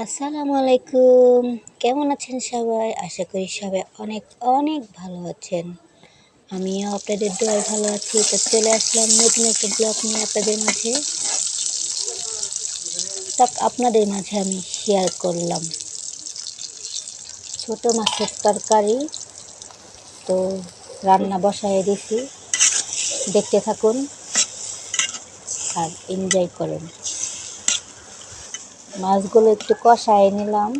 আসসালামু আলাইকুম। কেমন আছেন সবাই? আশা করি সবাই অনেক অনেক ভালো আছেন। আমিও আপনাদের দোয়ায় ভালো আছি। তো চলে আসলাম নতুন একটা ব্লগ নিয়ে আপনাদের মাঝে। আপনাদের মাঝে আমি শেয়ার করলাম ছোট মাছের তরকারি। তো রান্না বসায় দিছি, দেখতে থাকুন আর এনজয় করুন। মাছগুলো একটু কষায় নিলাম,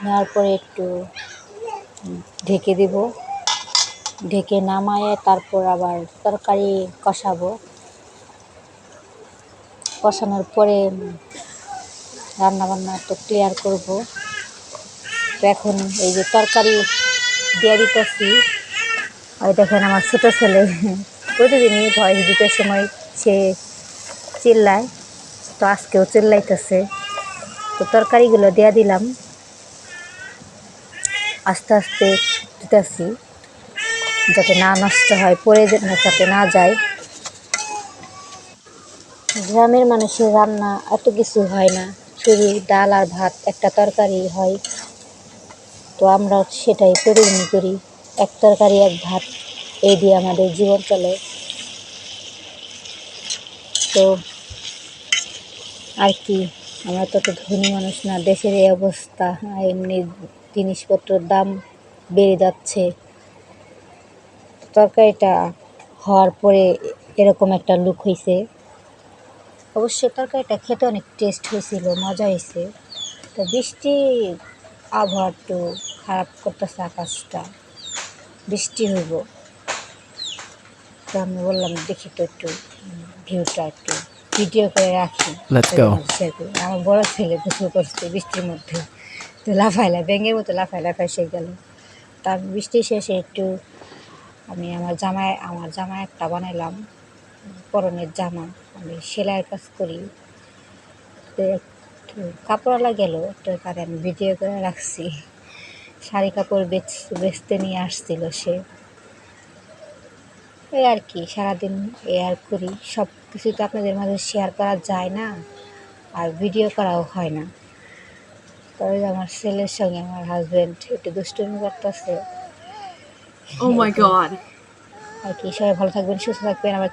নেওয়ার পরে একটু ঢেকে দিব, ঢেকে নামায়ে তারপর আবার তরকারি কষাবো। কষানোর পরে রান্নাবান্না একটু ক্লিয়ার করব। তো এখন এই যে তরকারি দিয়ে দিতেছি। ওই দেখেন আমার ছোটো ছেলে প্রতিদিনই ভয়েস দিতে সময় সে চিল্লায়, তো আজকেও চিল্লাইতেছে। তো তরকারিগুলো দিয়ে দিলাম, আস্তে আস্তে দিতেছি যাতে না নষ্ট হয়, পড়ে যাতে না যায়। গ্রামের মানুষের রান্না এত কিছু হয় না, শুধু ডাল আর ভাত, একটা তরকারি হয়। তো আমরা সেটাই প্রতিদিন করি, এক তরকারি এক ভাত, এই দিয়ে আমাদের জীবন চলে। তো আর কি, আমরা তো ধনী মানুষ না, দেশের এই অবস্থা, এমনি জিনিসপত্রের দাম বেড়ে যাচ্ছে। তরকারিটা হওয়ার পরে এরকম একটা লুক হয়েছে। অবশ্যই তরকারিটা খেতে অনেক টেস্ট হয়েছিল, মজা হয়েছে। তো বৃষ্টি আবহাওয়া একটু খারাপ করতেছে, আকাশটা বৃষ্টি হইব। তো আমি বললাম দেখি তো একটু ভিউটা একটু ভিডিও করে রাখি, শেয়ার করি। আমার বড় ছেলে গোসল করছে বৃষ্টির মধ্যে, তো ব্যাঙের মতো লাফায় সে গেল। তার বৃষ্টি শেষে একটু আমি আমার জামা একটা বানাইলাম, পরনের জামা। আমি সেলাইয়ের কাজ করি, তো একটু কাপড়ওয়ালা গেল, তো তারে আমি ভিডিও করে রাখছি। শাড়ি কাপড় বেচতে নিয়ে আসছিল সে। এই আর কি, সারাদিন এই আর করি। সব কিছু তো আপনাদের মাঝে শেয়ার করা যায় না, আর ভিডিও করাও হয় না। তবে আমার ছেলের সঙ্গে আমার হাজব্যান্ড একটু দুষ্টুমি করতেছে। আর কি, সবাই ভালো থাকবেন, সুস্থ থাকবেন। আমার